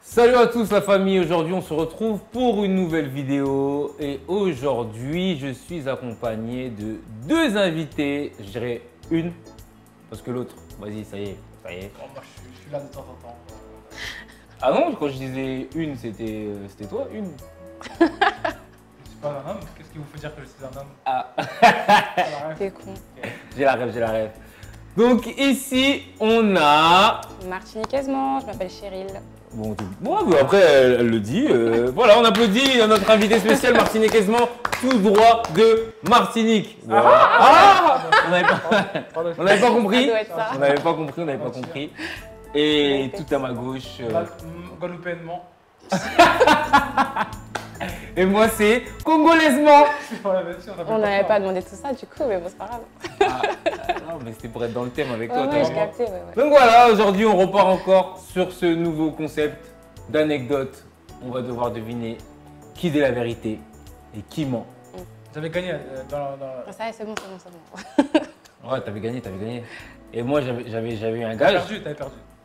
Salut à tous la famille, aujourd'hui on se retrouve pour une nouvelle vidéo et aujourd'hui je suis accompagné de deux invités, je dirais une parce que l'autre, vas-y ça y est. Oh, moi je suis là de temps en temps. Ah non, quand je disais une c'était toi, une. Je suis pas un homme, qu'est-ce qui vous fait dire que je suis un homme? Ah, T'es con. j'ai la rêve. Donc ici on a... Martiniquaisement, je m'appelle Cheryl. Bon, mais après elle le dit, voilà on applaudit notre invité spécial martiniquaisement tout droit de Martinique. Voilà. On n'avait pas compris. Ça doit être ça. On n'avait pas compris. Et tout à ma gauche. Guadeloupéennement. Et moi c'est congolaisement. Voilà, bien sûr, On n'avait pas demandé tout ça du coup, mais bon, c'est pas grave. Non mais c'était pour être dans le thème avec Ouais, toi. ouais, t'as j'ai vu. capté, ouais. Donc voilà, aujourd'hui on repart encore sur ce nouveau concept d'anecdote. On va devoir deviner qui dit la vérité et qui ment. J'avais gagné dans... Ça y est, c'est bon. Ouais, t'avais gagné. Et moi j'avais eu un T'avais gage. perdu.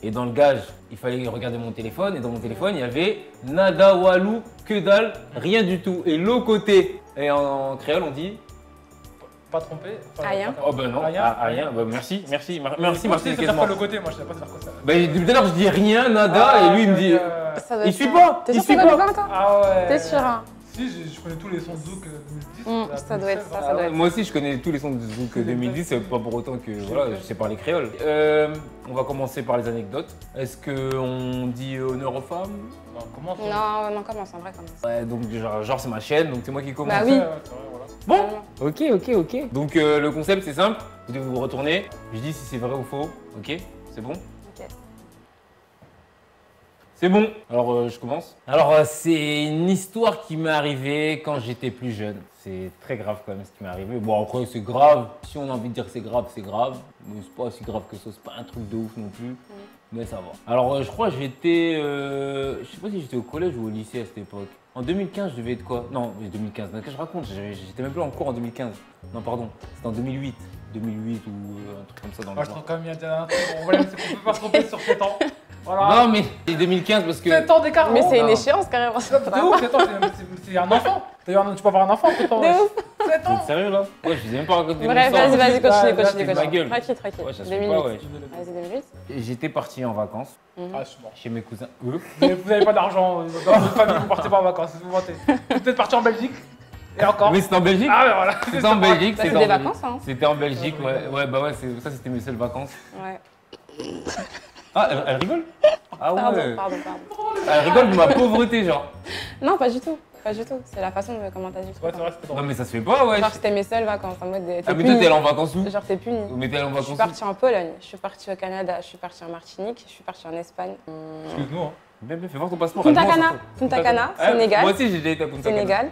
Et dans le gage, il fallait regarder mon téléphone. Et dans mon téléphone, il y avait nada, walou, que dalle, rien du tout. Et l'autre côté, et en créole, on dit. Pas trompé. Rien. Oh ben non, Rien. rien. Bah, merci Moi, Martine. c'est pas le côté, moi je sais pas c'est quoi ça. Bah, depuis tout à l'heure, je dis rien, nada, et lui, il me dit. Ça doit Il être suit ça. pas. T'es Il sûr que suit c'est pas. Guadeloupe, toi? Ah ouais. T'es sûr, hein? Si, je connais tous les sons de Zouk 2010. Ça doit être ça, Ah ça doit ouais, être moi aussi, je connais tous les sons de Zouk 2010, c'est pas pour autant que voilà, je sais parler créole. On va commencer par les anecdotes. Est-ce qu'on dit honneur aux femmes? Non, comment ça? Non, commence, en vrai, commence. Ouais, donc genre c'est ma chaîne, donc c'est moi qui commence. Bah oui. Ouais, c'est vrai, voilà. Bon, ok. Donc le concept c'est simple, vous devez vous retourner, je dis si c'est vrai ou faux, ok? C'est bon? Ok. C'est bon. Alors je commence. Alors c'est une histoire qui m'est arrivée quand j'étais plus jeune. C'est très grave quand même ce qui m'est arrivé. Bon après c'est grave, si on a envie de dire que c'est grave, mais c'est pas aussi grave que ça, c'est pas un truc de ouf non plus. Mais ça va. Alors je crois que j'étais, je sais pas si j'étais au collège ou au lycée à cette époque. En 2015 je devais être quoi? Non, 2015, qu'est-ce que je raconte? J'étais même plus en cours en 2015. Non pardon, c'était en 2008. 2008 ou un truc comme ça dans le Moi je genre. trouve quand même il y a un truc, on peut pas se tromper sur 7 ans. Voilà. Non mais c'est 2015 parce que... 7 ans d'écart. Mais c'est une non. échéance carrément. C'est ouf, 7 ans, c'est un enfant. D'ailleurs, tu peux avoir un enfant, 7 ans. De ouf. 7 Vous ans. êtes sérieux là? Ouais, je vous ai même pas raconté mon Bref, histoire. vas-y, continue. ma gueule. Tranquille. Ouais, ça se fait 2008. pas, ouais. Vas-y, 2008. Et j'étais parti en vacances Ah, je suis mort. chez mes cousins. Vous n'avez pas d'argent dans votre famille, vous partez pas en vacances, vous mentez. Vous êtes parti en Belgique et encore. Mais c'était en Belgique? Ah ouais, voilà. C'était en Belgique. Bah, c'était c'est en des Belgique. vacances, hein. C'était en Belgique, ouais. Ouais, bah ouais, ça c'était mes seules vacances. Ouais. Ah, elle rigole? Ah ouais. Pardon. Elle rigole de ma pauvreté, genre. Non, pas du tout. C'est la façon de comment t'as dit. Ouais, c'est vrai, c'était Non, drôle. mais ça se fait pas, ouais. Genre, c'était mes seules vacances en mode. Ah, mais toi, t'es allé en vacances où? Genre, t'es puni. Mais t'es allé en Je vacances suis où? partie en Pologne, je suis partie au Canada, je suis partie en Martinique, je suis partie en Espagne. Excuse-nous, hein. Bien, fais voir ton passeport. Punta elle ment, Cana, ça. Punta Cana, Ah, Sénégal. Moi aussi, j'ai déjà été à Punta Cana. Sénégal.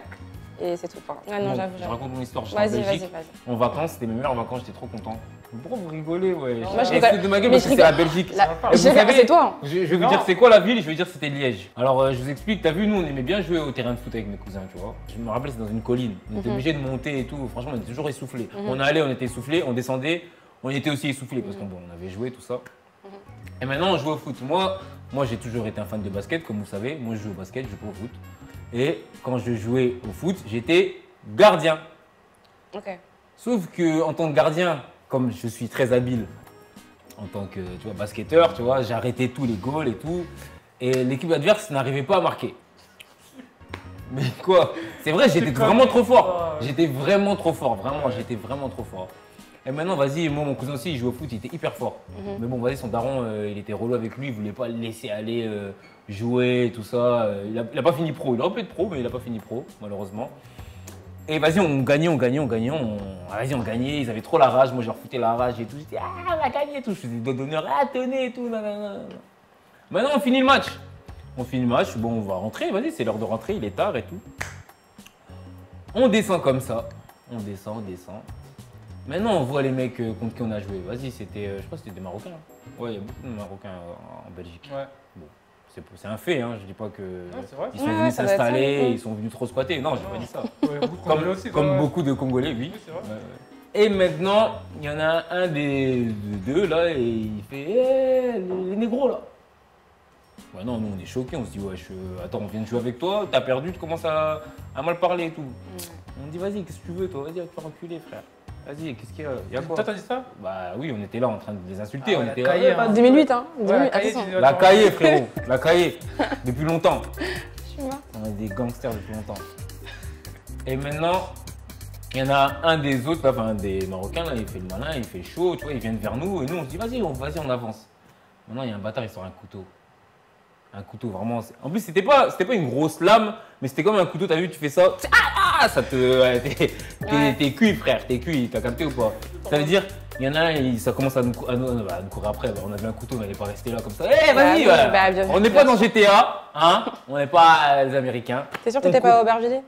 Et c'est tout. Ah non, Bon, j'avoue. je raconte mon histoire. J'étais en Vas-y. Belgique. En vacances, c'était mes meilleures vacances, j'étais trop content. Pourquoi vous rigolez, ouais? Moi, je Et rigole. c'est de ma gueule Mais parce je que c'est la rigole. Belgique. Là, Et vous savez- c'est toi. Je vais vous Non. dire c'est quoi la ville, je vais vous dire c'était Liège. Alors je vous explique, t'as vu, nous on aimait bien jouer au terrain de foot avec mes cousins, tu vois. Je me rappelle, c'est dans une colline. On était obligé de monter et tout, franchement on était toujours essoufflés. On allait, on était essoufflés, on descendait, on était aussi essoufflés parce qu'on on avait joué, tout ça. Et maintenant on joue au foot. Moi j'ai toujours été un fan de basket, comme vous savez. Moi je joue au basket, je joue pas au foot. Et quand je jouais au foot, j'étais gardien. Ok. Sauf que en tant que gardien, comme je suis très habile en tant que basketteur, tu vois, j'ai arrêté tous les goals et tout. Et l'équipe adverse n'arrivait pas à marquer. Mais quoi? C'est vrai, j'étais vraiment trop fort. J'étais vraiment trop fort, vraiment, j'étais vraiment trop fort. Et maintenant, vas-y, moi, mon cousin aussi, il joue au foot, il était hyper fort. Mais bon, vas-y, son daron, il était relou avec lui, il voulait pas le laisser aller jouer, tout ça. Il a pas fini pro. Il aurait pu être pro, mais il a pas fini pro, malheureusement. Et vas-y, on gagnait. Vas-y, on gagnait. Ils avaient trop la rage. Moi, je leur foutais la rage et tout. J'étais, ah, on a gagné et tout. Je faisais des doigts d'honneur, ah, tenez et tout. Nanana. Maintenant, on finit le match. Bon, on va rentrer. Vas-y, c'est l'heure de rentrer. Il est tard et tout. On descend comme ça. On descend. Maintenant, on voit les mecs contre qui on a joué. Vas-y, c'était, je crois que c'était des Marocains. Ouais, il y a beaucoup de Marocains en Belgique. Ouais. Bon, c'est un fait, hein. Je dis pas que c'est vrai. ils sont Ouais, venus ça doit être ça, s'installer, oui. ils sont venus trop squatter. Non, j'ai pas dit ça. Ouais, beaucoup de Congolais aussi, Comme ouais. beaucoup de Congolais, oui. Oui, c'est vrai. Et maintenant, il y en a un des deux là et il fait les négros là. Bah non, nous on est choqués, on se dit, ouais, attends, on vient de jouer avec toi, t'as perdu, tu commences à mal parler et tout. On dit, vas-y, qu'est-ce que tu veux, toi? Vas-y, tu vas reculer, frère. Vas-y, qu'est-ce qu'il y a? Y a quoi? Toi, t'as dit ça? Bah oui, on était là en train de les insulter, Ah ouais, on la était cahier, là. hein. 2008, hein. 2008, Ouais, cahier, attention. tu- La cahier, frérot, la cahier, depuis longtemps. Je suis mort. On est des gangsters depuis longtemps. Et maintenant, il y en a un des autres, là, enfin un des Marocains, là, il fait le malin, il fait chaud, tu vois, ils viennent vers nous, et nous on se dit, vas-y, on avance. Maintenant, il y a un bâtard, il sort un couteau. Un couteau, vraiment. En plus, c'était pas une grosse lame, mais c'était comme un couteau, t'as vu, tu fais ça, ça te. T'es cuit, frère, t'es cuit, t'as capté ou pas? Ça veut dire, il y en a un, ça commence à nous courir après. Bah, on avait un couteau, on n'allait pas rester là comme ça. Eh, vas-y, oui, bah, bien on n'est sûr. pas dans GTA, hein, on n'est pas les Américains. T'es sûr que On t'étais court. pas au Aubervilliers?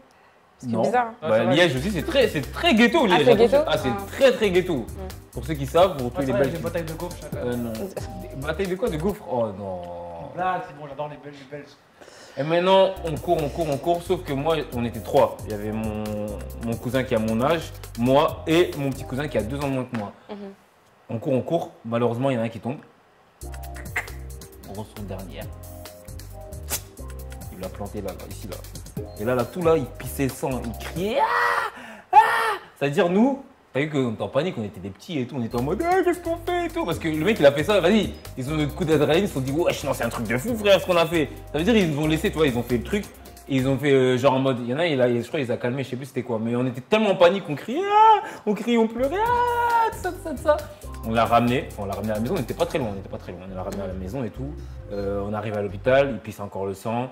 C'est Non. bizarre. Hein. Bah, Ouais, c'est vrai. Liège aussi, c'est très ghetto, Liège. c'est ghetto Ah, c'est Ah. très très ghetto. Pour ceux qui savent, pour tous Ouais, les c'est vrai, Belges. des batailles de gaufres chacun. Non. Des batailles de quoi? De gaufres? Oh non. Blague, c'est bon, j'adore les Belges. Et maintenant, on court, sauf que moi, on était trois. Il y avait mon cousin qui a mon âge, moi et mon petit cousin qui a 2 ans de moins que moi. On court. Malheureusement, il y en a un qui tombe. On ressort dernière. Il l'a planté là, ici, là. Et là, tout là, il pissait le sang, il criait. Ah, c'est-à-dire, nous, t'as vu qu'on était en panique, on était des petits et tout, on était en mode ah, qu'est-ce qu'on fait et tout. Parce que le mec, il a fait ça, vas-y, ils ont le coup d'adrénaline, ils se sont dit wesh, non, c'est un truc de fou, frère, ce qu'on a fait. Ça veut dire, ils nous ont laissé, tu vois, ils ont fait le truc. Et ils ont fait genre en mode, il y en a, je crois, il les a calmés, je sais plus c'était quoi. Mais on était tellement en panique, on criait, on pleurait, tout ça. On l'a ramené, à la maison, on n'était pas très loin, on l'a ramené à la maison et tout. On arrive à l'hôpital, il pisse encore le sang.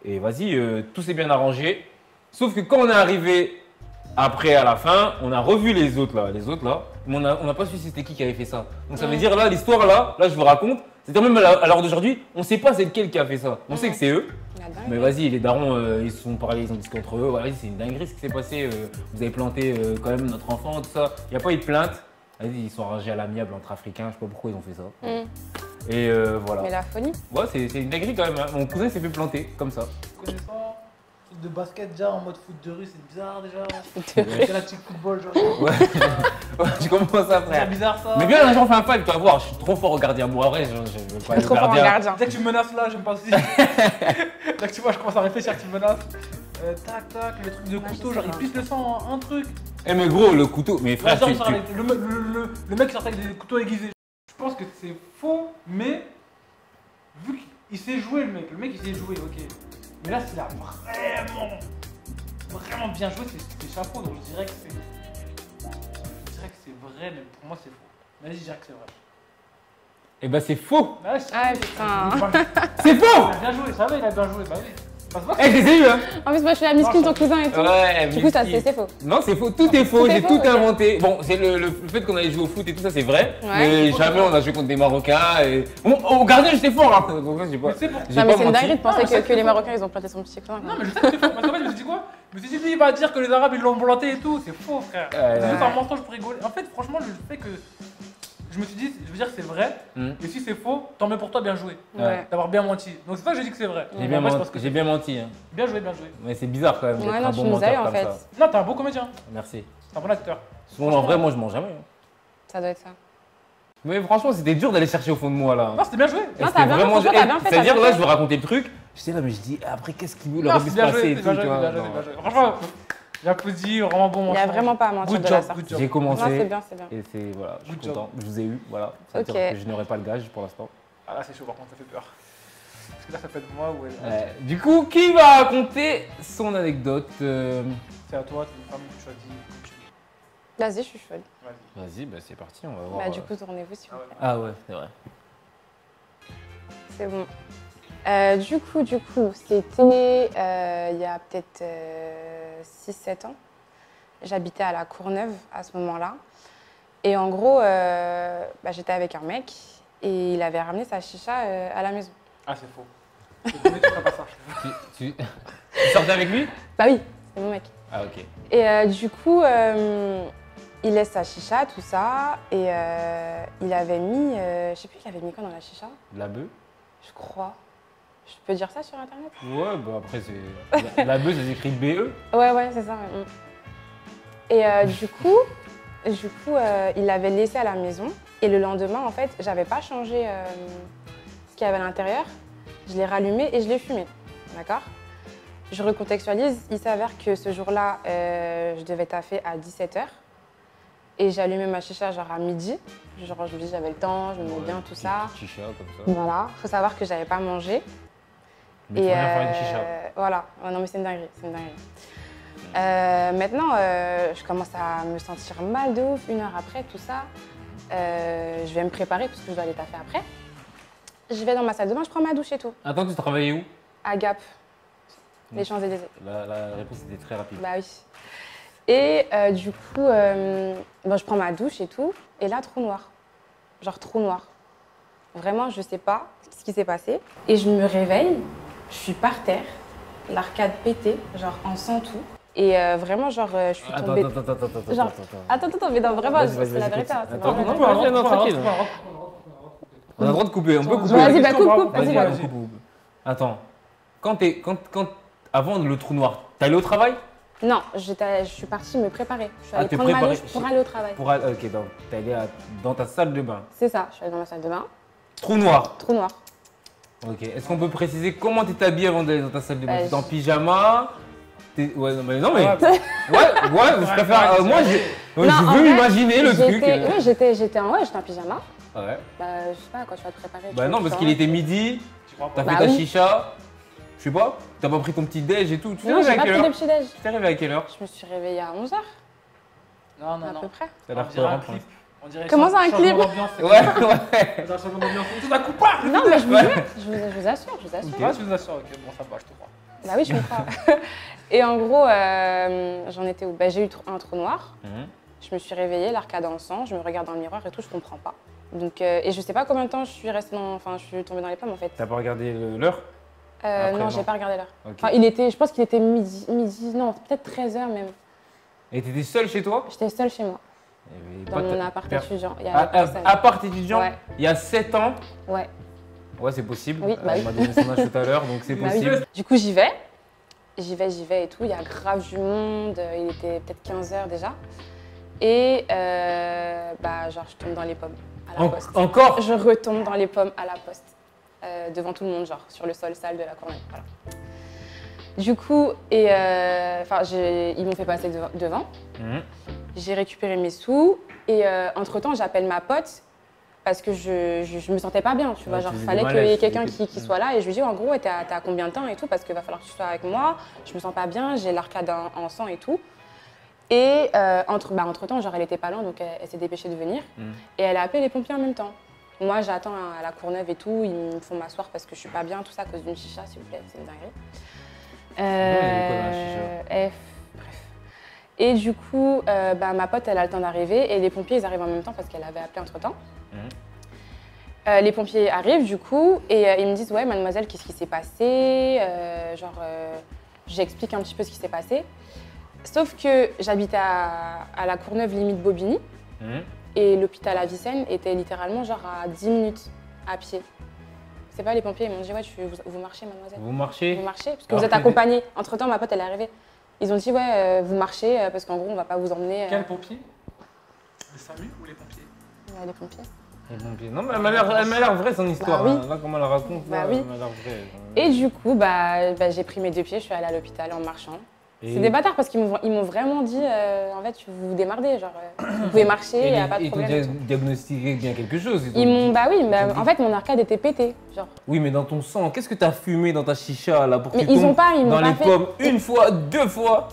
Et vas-y, tout s'est bien arrangé. Sauf que quand on est arrivé après, à la fin, on a revu les autres là, mais on n'a pas su c'était qui avait fait ça. Donc ça veut dire là, l'histoire là, je vous raconte, c'est-à-dire même à l'heure d'aujourd'hui, on ne sait pas c'est lequel qui a fait ça. On sait que c'est eux. La dingue. Mais vas-y, les darons, ils se sont parlé, ils ont discuté entre eux. Voilà, c'est une dinguerie ce qui s'est passé. Vous avez planté quand même notre enfant, tout ça. Il n'y a pas eu de plainte. Vas-y, ils sont arrangés à l'amiable entre Africains. Je sais pas pourquoi ils ont fait ça. Et voilà. Mais la folie. Ouais, c'est une dinguerie quand même. Hein. Mon cousin s'est fait planter comme ça. Connaissant, truc de basket déjà en mode foot de rue, c'est bizarre déjà. De C'est la petite football, genre. Ouais. Tu comprends ça, C'est frère. bizarre ça. Mais bien, un jour, on fait un fight, tu vas voir. Je suis trop fort au gardien. Bon, après, je veux pas aller au Trop fort en gardien. gardien. Dès que tu me menaces là, j'aime pas aussi. Dès que tu vois, je commence à réfléchir, tu me menaces. Tac, le truc de Ouais, couteau, je genre sais il pas. pisse le sang en un truc. Eh, mais gros, le couteau. Mais frère, Genre, tu. il sort avec- le mec sort avec des couteaux aiguisés. Je pense que c'est faux, mais vu qu'il sait jouer, le mec il sait jouer, ok. Mais là, s'il a vraiment bien joué, c'est chapeau, donc je dirais que c'est. Vrai, mais pour moi, c'est faux. Mais vas-y, je dirais que c'est vrai. Eh ben, c'est faux. Ouais, Ah putain. C'est faux. Il a bien joué, ça va, il a bien joué, bah oui. Ça se voit que Eh, je les ai eu, hein. En plus, moi, je suis la misquine, ton cousin et tout. Ouais, Du coup, ça, miskin. c'est faux. Non, c'est faux. Tout est faux. Tout est J'ai faux, tout ok. inventé. Bon, c'est le fait qu'on allait jouer au foot et tout ça, c'est vrai. Ouais. Mais jamais on a joué contre des Marocains. Et... Bon, au gardien, j'étais fort. Hein. Donc, j'ai pas. Mais c'est pour- j'ai Non, mais pas c'est une menti. dinguerie de penser Non, mais ça, que c'est les faux. Marocains, ils ont planté son petit cousin. Non, mais je sais que c'est faux. Parce qu'en fait, je me suis dit quoi? Je me suis dit, lui, il va dire que les Arabes ils l'ont planté et tout. C'est faux, frère. Ouais. C'est juste un mensonge pour rigoler. En fait, franchement, le fait que. Je me suis dit, je veux dire que c'est vrai. Hmm. Et si c'est faux, tant mieux pour toi, bien joué. Ouais. D'avoir bien menti. Donc c'est ça que j'ai dit que c'est vrai. J'ai bien, Moi, je menti. pense que J'ai c'est bien menti. Hein. bien joué, bien joué. Mais c'est bizarre quand même. d'être Ouais, un non, bon tu nous as eu menteur en comme fait. ça. Non, t'es un beau comédien. Merci. T'es un bon acteur. Sinon, en vrai, moi, je mens jamais. Hein. Ça doit être ça. Mais franchement, c'était dur d'aller chercher au fond de moi là. Non, c'était bien joué. Et Non, c'était t'as bien- franchement, t'as bien fait, C'est-à-dire, t'as bien là, fait. je veux raconter le truc. J'étais là, mais je dis, après, qu'est-ce qu'il Non, aurait c'est pu se bien passer joué, et c'est tout, bien tu joué, vois. bien joué, Non. bien joué. Franchement, j'applaudis, vraiment bon Il y a mensonge. vraiment pas à mentir Good de job, la sorte. good job. J'ai commencé. Non, c'est bien, c'est bien. Et c'est voilà, je suis Good job. content. Je vous ai eu, voilà. Ça veut Ok. dire que je n'aurai pas le gage pour l'instant. Ah là, c'est chaud, par contre, ça fait peur. Parce que là, ça peut être moi ou elle. Du coup, qui va raconter son anecdote C'est à toi, t'es une femme que tu choisis comme tu veux. Vas-y, je suis chaude. Vas-y. Vas-y, bah, c'est parti, on va voir. Bah, du coup, tournez-vous s'il vous Ah ouais. plaît. Ah ouais, c'est vrai. C'est bon. Du coup, c'était il y a peut-être 6-7 ans. J'habitais à la Courneuve à ce moment-là. Et en gros, j'étais avec un mec et il avait ramené sa chicha à la maison. Ah, c'est faux. Je te promets que tu feras pas ça. Tu sortais avec lui? Bah oui, c'est mon mec. Ah ok. Et du coup, il laisse sa chicha, tout ça. Et il avait mis, je sais plus, il avait mis quoi dans la chicha? De la bœuf? Je crois. Je peux dire ça sur internet? Ouais, bah après c'est. La bœuf, ça s'écrit BE. Ouais, c'est ça. Ouais. Et du coup, il l'avait laissé à la maison. Et le lendemain, en fait, j'avais pas changé ce qu'il y avait à l'intérieur. je l'ai rallumé et je l'ai fumé. D'accord? Je recontextualise, il s'avère que ce jour-là, je devais taffer à 17 h. Et j'ai allumé ma chicha genre à midi. Genre, je me dis j'avais le temps, je me mets bien, tout ça. Chicha comme ça. Voilà, faut savoir que j'avais pas mangé. Mais tu vas bien faire une chicha. Voilà, oh, non mais c'est une dinguerie, c'est une dinguerie. Maintenant, je commence à me sentir mal de ouf, 1 heure après, tout ça. Je vais me préparer parce que je dois aller taffer après. Je vais dans ma salle de bain, je prends ma douche et tout. Attends, tu travaillais où? À Gap, les Champs-Élysées. La réponse était très rapide. Bah oui. Et du coup, je prends ma douche et tout. Et là, trou noir. Genre trou noir. Vraiment, je sais pas ce qui s'est passé. Et je me réveille, je suis par terre, l'arcade pétée, genre en sang tout. Et vraiment, genre, je suis tombée. Genre, attends, mais non, vraiment, Vas-y, c'est la vérité. Hein, c'est Attends, vraiment non, la vérité. non, tranquille. On a le droit de couper, on peut couper. Vas-y, bah coupe, Vas-y, vas-y. on coupe. Attends, avant le trou noir, t'es allé au travail? Non, je suis partie me préparer. Je suis allée t'es prendre ma préparée. douche pour aller au travail. Ok, donc t'es allé dans ta salle de bain. C'est ça, je suis allée dans ma salle de bain. Trou noir. Trou noir. Ok, est-ce qu'on peut préciser comment t'es habillé avant d'aller dans ta salle de bain? Bah, T'es en pyjama? Ouais, non mais. Ouais, je préfère. Moi, je Non, en veux fait, imaginer le truc. Oui, j'étais en pyjama. Ouais. Bah, je sais pas, quand tu vas te préparer. Bah tu non, vois, parce tu qu'il vois. était midi, Tu crois t'as pas? fait Bah ta oui. chicha. Je sais pas, t'as pas pris ton petit déj et tout. Tu t'es Non, arrivé j'ai à pas quelle pris de heure? petit déj. Tu t'es arrivé à quelle heure? Je me suis réveillée à 11 h, Non, à non, non. peu près. T'as On l'air dirait un peur, clip. On dirait Comment ça, un changement clip d'ambiance, c'est Ouais, comme ouais. ça. Dans un changement d'ambiance. Tout d'un coup, paf. Non, mais je vous jure, je vous assure, je vous assure. Ok. Ouais, tu nous assures, ok, bon, ça va, je te crois. Bah oui, je comprends. Et en gros, j'en étais où? Bah, j'ai eu un trou noir. Mhm. Je me suis réveillée, l'arcade en sang, je me regarde dans le miroir et tout, je comprends pas. Donc, et je sais pas combien de temps je suis restée je suis tombée dans les pommes en fait. T'as pas regardé l'heure? Après, Non, non. j'ai pas regardé l'heure. Ok. Enfin, je pense qu'il était midi, non, peut-être 13 h même. Et t'étais seule chez toi? J'étais seule chez moi, dans mon appart étudiant. Il y avait personne. Appart étudiant? Ouais. Il y a 7 ans? Ouais. Ouais, c'est possible. Oui, bah Elle oui. m'a donné son âge tout à l'heure, donc c'est Bah oui. possible. Du coup, j'y vais et tout. Il y a grave du monde. Il était peut-être 15 h déjà. Et genre, je tombe dans les pommes à la poste. Encore? Je retombe dans les pommes à la poste, devant tout le monde, genre sur le sol sale de la Courneuve. Voilà. Du coup, ils m'ont fait passer devant. Mhm. J'ai récupéré mes sous et entre-temps, j'appelle ma pote parce que je me sentais pas bien, tu vois. Ouais, Genre, tu il faisais fallait du qu'il y ait malaise, quelqu'un tu qui soit là et je lui dis, en gros, t'es à combien de temps et tout parce qu'il va falloir que tu sois avec moi. Je me sens pas bien, j'ai l'arcade en sang et tout. Et entre-temps, genre, elle était pas loin, donc elle s'est dépêchée de venir. Mhm. Et elle a appelé les pompiers en même temps. Moi, j'attends à la Courneuve et tout. Ils me font m'asseoir parce que je suis pas bien, tout ça à cause d'une chicha, s'il vous plaît. C'est une dinguerie. Bref. Et du coup, ma pote, elle a le temps d'arriver et les pompiers, ils arrivent en même temps parce qu'elle avait appelé entre-temps. Mhm. Les pompiers arrivent du coup et ils me disent, ouais, mademoiselle, qu'est-ce qui s'est passé? J'explique un petit peu ce qui s'est passé. Sauf que j'habitais à la Courneuve, limite Bobigny. Mhm. Et l'hôpital Avicenne était littéralement genre à 10 minutes à pied. C'est pas les pompiers, ils m'ont dit, ouais, vous marchez, mademoiselle. Vous marchez? Vous marchez parce que Alors vous êtes que- accompagnée. Entre-temps, ma pote, elle est arrivée. Ils ont dit, ouais, vous marchez parce qu'en gros, on va pas vous emmener. Quel pompier? Le SAMU ou les pompiers? Les pompiers. Les pompiers. Non, mais elle m'a l'air vraie son histoire. oui. Hein. Là, comment elle la raconte, Bah là, oui. elle m'a l'air vraie. Et du coup, j'ai pris mes 2 pieds, je suis allée à l'hôpital en marchant. Et- C'est des bâtards parce qu'ils m'ont vraiment dit, en fait, vous vous démardez, genre, vous pouvez marcher, il n'y a pas de Ils t'ont problème. et tout. diagnostiqué bien quelque chose. Ils m'ont, t'ont dit- en fait, mon arcade était pété, genre. Oui, mais dans ton sang, qu'est-ce que t'as fumé dans ta chicha là pour que Mais tu ils tombes ont pas- ils m'ont dans pas les fait- pommes une fois, 2 fois?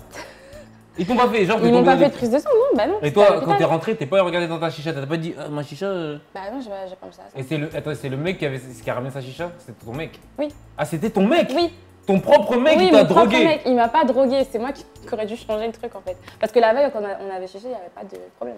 Ils t'ont pas fait, genre t'es Ils m'ont tombé pas dans fait les- de prise de sang, non, bah non. Et c'était toi, à quand l'hôpital. t'es rentré, t'es pas regardé dans ta chicha, t'as pas dit ma chicha. Bah non, j'ai pas pensé à ça. Et c'est le mec qui a ramené sa chicha? C'était ton mec? Oui. Ah, c'était ton mec? Oui, Ton propre mec oui, qui t'a mon propre drogué? mec, il m'a pas drogué, c'est moi qui aurais dû changer le truc en fait. Parce que la veille, quand on avait chiché, il n'y avait pas de problème.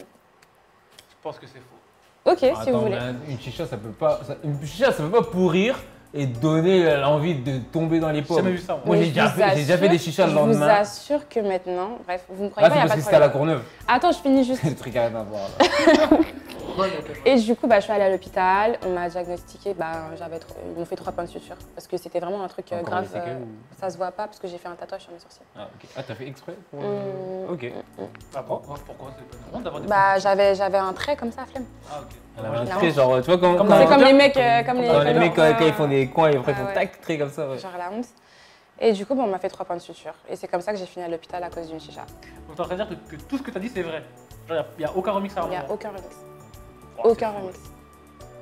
Je pense que c'est faux. Ok, si Attends, vous voulez. mais une chicha, ça peut pas. Une chicha, ça peut pas pourrir et donner l'envie de tomber dans les J'ai pommes. jamais vu ça. Moi, Mais j'ai je déjà vous fait des assure- chichas le Je vous lendemain. assure que maintenant, bref, vous me croyez Ah, pas, il c'est n'y a parce pas que de c'était à la problème. Courneuve. Attends, je finis juste. Le truc à rien à voir là. Et du coup, bah, je suis allée à l'hôpital, on m'a diagnostiqué, ils m'ont fait 3 points de suture. Parce que c'était vraiment un truc Encore grave. des séquelles ou- Ça se voit pas parce que j'ai fait un tatouage sur mes sourcils. Ah, ok. Ah, t'as fait exprès pour... Ok. Ah, pourquoi c'est pas normal d'avoir des Bah, j'avais un trait comme ça, flemme. Ah, ok. Elle avait un Clairement. trait, genre, tu vois, quand, Comme quand- C'est comme les mecs, comme quand les mecs, quand ils font des coins, et après, ils Ah font ouais. tac, trait comme ça. Ouais. Genre la honte. Et du coup, bah, on m'a fait 3 points de suture. Et c'est comme ça que j'ai fini à l'hôpital à cause d'une chicha. Donc t'es en train de dire que tout ce que t'as dit c'est vrai. Genre, il n'y a aucun remix à un Il n'y a moment. aucun remix. Oh, Aucun c'est fou. remix.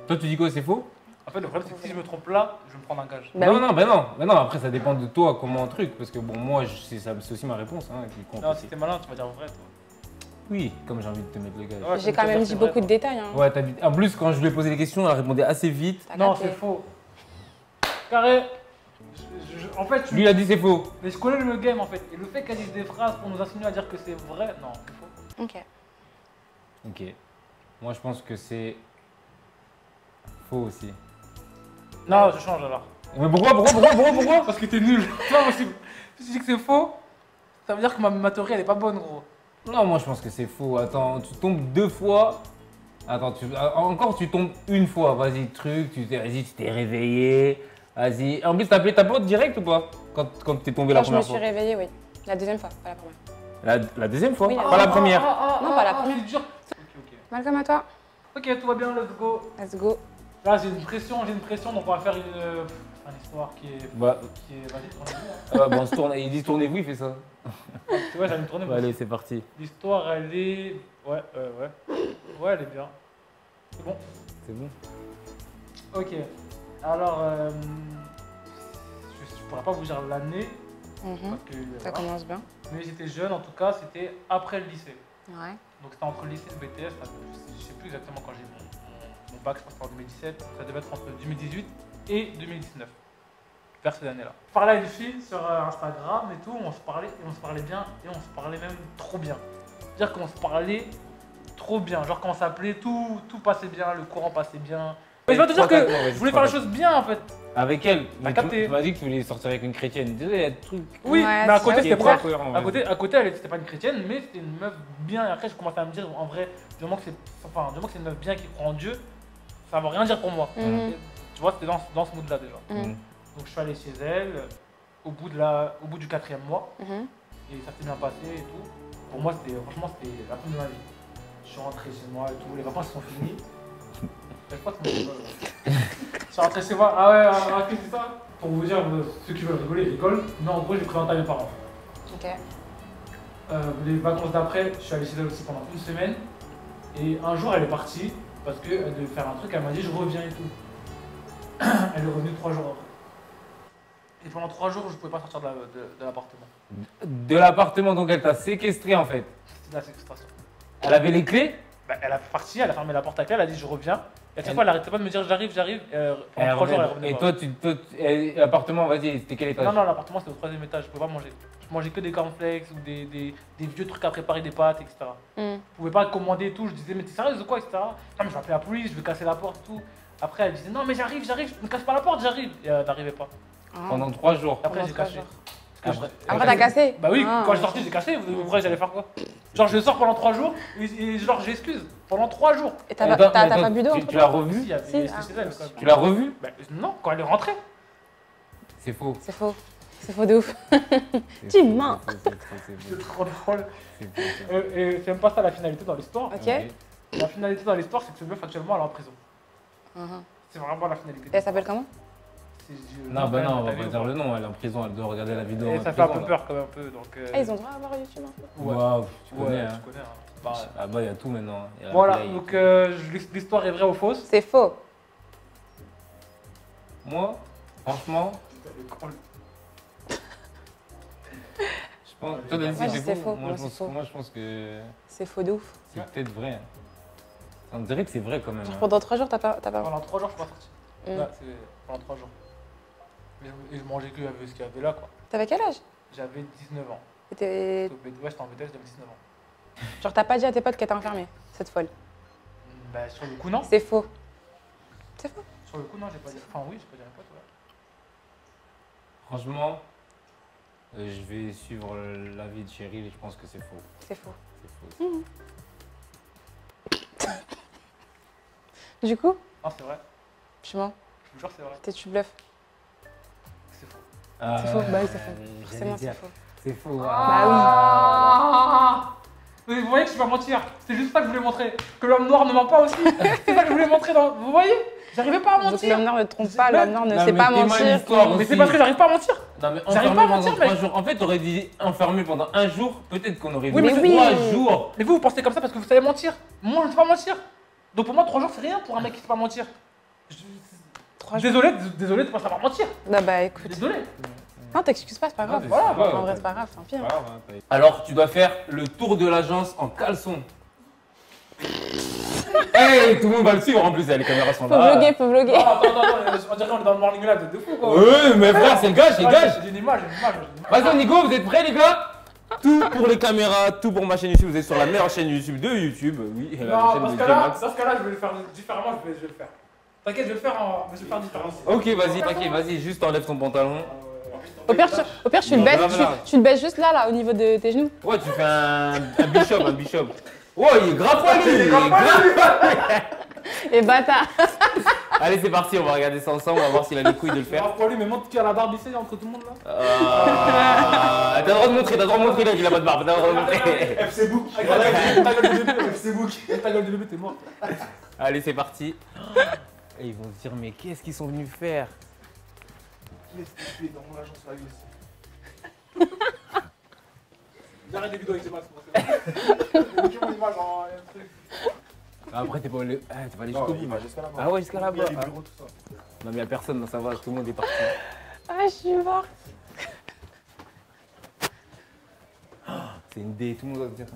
Toi, tu dis quoi, c'est faux? En fait, le problème c'est que si je me trompe là, je vais me prendre un gage. Bah non, oui. non, bah non, bah non, après, ça dépend de toi, comment un truc. Parce que bon, moi, c'est aussi ma réponse hein, qui compte. Non, aussi. si t'es malin, tu vas dire vrai toi. Oui, comme j'ai envie de te mettre le gage. Ouais, J'ai comme quand tu vas même dire, dit c'est vrai, beaucoup de toi. détails. Hein. Ouais, en plus, quand je lui ai posé des questions, elle répondait assez vite. T'as Non, capté. c'est faux. Carré. En fait, Lui, il a dit c'est faux. mais je connais le game en fait. Et le fait qu'elle dise des phrases pour nous insinuer à dire que c'est vrai, non, c'est faux. Ok. Ok. Moi, je pense que c'est faux aussi. Non, je change alors. Mais pourquoi Parce que t'es nul. C'est pas possible. Si tu dis que c'est faux, ça veut dire que ma théorie elle est pas bonne, gros. Non, moi, je pense que c'est faux. Attends, tu tombes 2 fois. Attends, encore tu tombes une fois. Vas-y, truc, vas-y, tu t'es réveillé. Vas-y. En plus, t'as appelé ta pote direct ou pas? Quand t'es tombé la Quand je me première suis fois. réveillée, oui. La deuxième fois, pas la première. La deuxième fois? Oui, Pas la première. Non, pas la première. C'est dur. Ok, Malcolm, à toi. ok, tout va bien, let's go. Let's go. Là, j'ai une pression, donc on va faire une histoire qui est. Bah, Vas-y, tournez-vous. bon, on se tourne. Il dit tournez-vous, il fait ça. C'est vrai, j'allais me tourner. Bah, moi allez, aussi. c'est parti. L'histoire, elle est. Ouais. Ouais, elle est bien. C'est bon. C'est bon. Ok. Alors, je pourrais pas vous dire l'année, Mhm. parce que. Ça voilà. commence bien. Mais j'étais jeune, en tout cas, c'était après le lycée. Ouais. Donc c'était entre le lycée et le BTS, je sais plus exactement quand j'ai eu mon bac, je pense que c'était en 2017, ça devait être entre 2018 et 2019, vers ces années-là. Je parlais à une fille sur Instagram et tout, on se parlait bien, et on se parlait même trop bien. C'est-à-dire qu'on se parlait trop bien, genre quand on s'appelait, tout passait bien, le courant passait bien. Mais je vais te dire que je voulais faire les choses bien en fait. Avec elle. Mais capté. tu m'as dit que tu voulais sortir avec une chrétienne. Désolé, il y a des trucs. Oui, Ouais, mais à c'est côté vrai, c'était c'est pas vrai. cohérent. À côté, c'était pas une chrétienne, mais c'était une meuf bien. Et après, je commençais à me dire, en vrai, du moment que c'est une meuf bien qui croit en Dieu, ça veut rien dire pour moi. Mhm. Et, tu vois, c'était dans ce mood-là déjà. Mhm. Donc je suis allé chez elle, au bout du 4e mois, Mhm. et ça s'est bien passé et tout. Pour moi, franchement, c'était la fin de ma vie. Je suis rentré chez moi et tout, les vacances sont finies. Je sais pas comment on rigole. Je suis rentré chez moi, ah ouais, raconte ça. Pour vous dire, ceux qui veulent rigoler, ils rigolent. Mais en gros, j'ai présenté à mes parents. Ok. Les vacances d'après, je suis allé chez elle aussi pendant une semaine. Et un jour, elle est partie parce qu'elle devait faire un truc. Elle m'a dit, je reviens et tout. Elle est revenue 3 jours après. Et pendant 3 jours, je pouvais pas sortir de l'appartement. De l'appartement, donc elle t'a séquestré en fait. C'était la séquestration. Elle avait les clés. Bah, elle a parti, elle a fermé la porte à clé, elle a dit, je reviens. Et à chaque Elle- fois, elle arrêtait pas de me dire, j'arrive. Pendant 3 jours, elle revenait Et pas. toi, l'appartement, vas-y, c'était quel étage? Non, l'appartement, c'était au 3e étage. Je pouvais pas manger. Je mangeais que des cornflakes ou des vieux trucs à préparer, des pâtes, etc. Mhm. Je pouvais pas commander et tout. Je disais, mais t'es sérieuse ou quoi, etc. Non, mais je vais appeler la police, je vais casser la porte, tout. Après, elle disait, non, mais j'arrive, ne casse pas la porte, j'arrive. Et elle n'arrivait pas. Ah. Pendant 3 jours. Après, Pendant j'ai 3 cassé. jours. Parce que Après, t'as cassé? Bah oui, Ah. quand je suis sorti, j'ai cassé. Vous croyez que j'allais faire quoi? Genre, je sors pendant 3 jours et genre, j'excuse. Pendant 3 jours. Et t'as Attends, t'as mais pas bu d'eau tu entre l'as temps? revu? Si, il y avait- Si, c'était ah. chez elle, quand même. Tu l'as revu? Bah, non, quand elle est rentrée. C'est faux. C'est faux. C'est faux de ouf. C'est Tu faux, mens. c'est faux, C'est trop drôle. c'est faux, c'est faux. Et c'est même pas ça la finalité dans l'histoire. Ok. La finalité dans l'histoire, c'est que ce meuf actuellement elle est en prison. Mhm. C'est vraiment la finalité. Et elle s'appelle comment? Non, bah non, on va pas dire le nom, elle est en prison, elle doit regarder la vidéo. Et en ça fait un prison, peu là. peur quand même un peu. Donc, Ah, ils ont droit à avoir YouTube un peu? Ouais. Waouh, tu Ouais, connais, hein. tu connais. Hein. Bah, Ah bah, il y a tout maintenant. Il y a la voilà, play. donc l'histoire est vraie ou fausse? C'est faux. Moi, franchement, je pense. Toi, t'as dit Moi, je c'est dis c'est faux. faux. Moi, Moi, je c'est pense, faux. moi, je pense que C'est faux de ouf. c'est peut-être vrai. hein. On dirait que c'est vrai quand même. Genre hein. pendant 3 jours, t'as pas. Pendant 3 jours, je suis pas sorti. Mm. Ouais, c'est pendant 3 jours. Et je mangeais que avec ce qu'il y avait là, quoi. T'avais quel âge? J'avais 19 ans. Et t'es- Ouais, j'étais en BTS, j'avais 19 ans. Genre, t'as pas dit à tes potes qu'elle était enfermée, cette folle. Bah, sur le coup, non. C'est faux. C'est faux. Sur le coup, non, j'ai pas dit. Enfin, oui, j'ai pas dit à mes potes, ouais. Franchement, je vais suivre l'avis de Cheryl et je pense que c'est faux. C'est faux. C'est faux. Du coup, Non, c'est vrai. tu mens. Je vous jure, c'est vrai. Tu bluffes. C'est faux. C'est faux. Bah oui, c'est faux. j'allais Forcément, c'est dire, faux. C'est faux. Ah Mais vous voyez que je vais pas mentir. C'est juste ça que je voulais montrer. Que l'homme noir ne ment pas aussi. C'est ça que je voulais montrer dans. Vous voyez? J'arrivais pas à Donc mentir. l'homme noir ne trompe pas, l'homme noir ne Non, sait mais pas t'es mal mentir. l'histoire Mais c'est aussi. parce que j'arrive pas à mentir. Non mais J'arrive enfermé pas à pendant mentir, 3 mec. jours. En fait, t'aurais dit enfermé pendant un jour, peut-être qu'on aurait vu. Oui, mais 3 oui. jours. Mais vous pensez comme ça parce que vous savez mentir. Moi, je ne sais pas mentir. Donc pour moi, 3 jours, c'est rien pour un mec qui sait pas mentir. Je- 3 jours. Désolé de pas savoir mentir. Non, bah écoute. Désolé. Non, t'excuses pas, c'est pas grave. Non, Voilà, c'est pas En vrai, c'est pas grave, tant pis. hein. Alors, tu dois faire le tour de l'agence en caleçon. Hey, tout le monde va le suivre en plus, les caméras sont Faut là. vloguer, faut vloguer. Non, attends, on dirait qu'on est dans le morning live de fou quoi. Oui, mais frère, c'est gage, c'est gage. J'ai une image, Vas-y, Nico, vous êtes prêts, les gars? Tout pour les caméras, tout pour ma chaîne YouTube. Vous êtes sur la meilleure chaîne YouTube de YouTube. Oui, la Non, chaîne dans de ce cas-là, J-Max. je vais le faire différemment, je vais le faire. T'inquiète, je vais le faire, mais je vais le faire différemment. Ok, vas-y, t'inquiète, vas-y, juste enlève ton pantalon. Au pire, tu le Non, baisses, grave là. tu le baisses juste là, au niveau de tes genoux. Ouais, tu fais un bishop, un bishop. Oh, il est grave poilu, il est grave. Et bâtard. Allez, c'est parti, on va regarder ça ensemble, on va voir s'il a les couilles de le Faire faire. pour lui, mais montre qu'il y a la barbe ici entre tout le monde là. T'as le droit de montrer, là qu'il a pas de barbe, t'as le droit de montrer. FC Book. Ta gueule de bébé, FC Book. Ta gueule de bébé, t'es mort. Allez, c'est parti. Et ils vont se dire, mais qu'est-ce qu'ils sont venus faire? Qu'est-ce que tu es dans mon agence live aussi? J'arrête des vidéos avec J-Max, moi c'est bon. J'ai mon image en un truc. Après, t'es pas allé Non, jusqu'au il bout. va jusqu'à là-bas. Ah ouais, jusqu'à là-bas. Il y a les bureaux, tout ça. Non, mais y'a personne, non, ça va, tout le monde est parti. Ah, je suis morte. C'est une dé, tout le monde va se dire.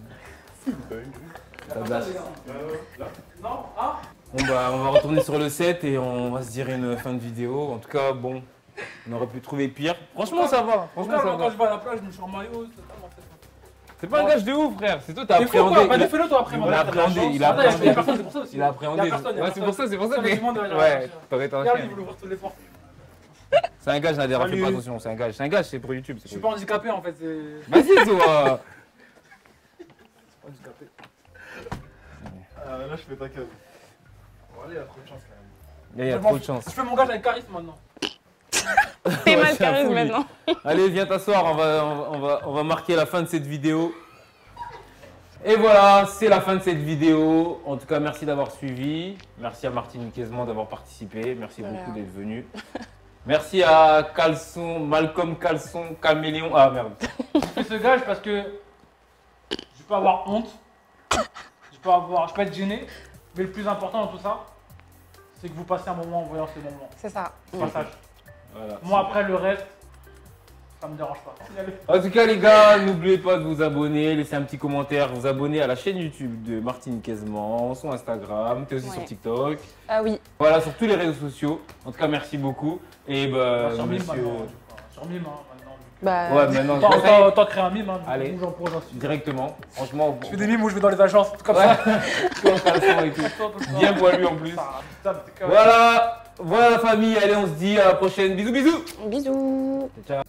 Ça date. Non, hein? Bon bah on va retourner sur le set et on va se dire une fin de vidéo. En tout cas bon, on aurait pu trouver pire. Franchement ça va, franchement ça Quand va. je vais à la plage, je me suis en maillot, c'est tellement fait. C'est pas un gage de ouf frère, c'est toi t'as T'es fou quoi? appréhendé. Bah Il a- défais-le toi après. il moi. a appréhendé, il a Attends, appréhendé. y a personne, c'est pour ça aussi. Il a appréhendé. Y a personne, y a Ouais c'est pour ça, personne. c'est pour ça Tout le monde que... derrière. Ouais, t'aurais été un Regarde, il chien. veut l'ouvrir toutes les fois. C'est un gage Nader, fais Salut. pas attention, c'est un gage. C'est un gage, c'est pour YouTube. Je suis pas handicapé en fait, c'est. Vas-y toi. Handicapé. Là, je fais ta case. Bon, allez, il y a trop de chance quand même. Il y a trop de chance. Je fais mon gage avec charisme maintenant. T'es Ouais, mal c'est un charisme fou, lui. maintenant. Allez, viens t'asseoir, on va marquer la fin de cette vidéo. Et voilà, c'est la fin de cette vidéo. En tout cas, merci d'avoir suivi. Merci à Martine Quaisement d'avoir participé. Merci Voilà. beaucoup d'être venu. Merci à Caleçon, Malcolm Caleçon, Caméléon. Ah merde. Je fais ce gage parce que je peux avoir honte, je peux être gêné, mais le plus important dans tout ça, c'est que vous passez un moment en voyant ce moment. C'est ça. Ce passage. Voilà. Moi après le reste, ça me dérange pas. En tout cas, les gars, n'oubliez pas de vous abonner, laisser un petit commentaire, vous abonner à la chaîne YouTube de Martine Quaisement, son Instagram, t'es aussi Ouais. sur TikTok. Ah oui. Voilà, sur tous les réseaux sociaux. En tout cas, merci beaucoup. Et bah, Sur mime monsieur. maintenant. Sur mime hein, maintenant. Bah, Ouais, maintenant, Autant créer un mime, hein, Allez. où j'en suis. directement. Franchement, Je fais des mimes où je vais dans les agences, comme ouais. ça. Tout en caleçon et tout. Bien poilu en plus. Putain, putain, mais t'es quand même- Voilà, voilà la famille. Allez, on se dit à la prochaine. Bisous, bisous. bisous. Ciao.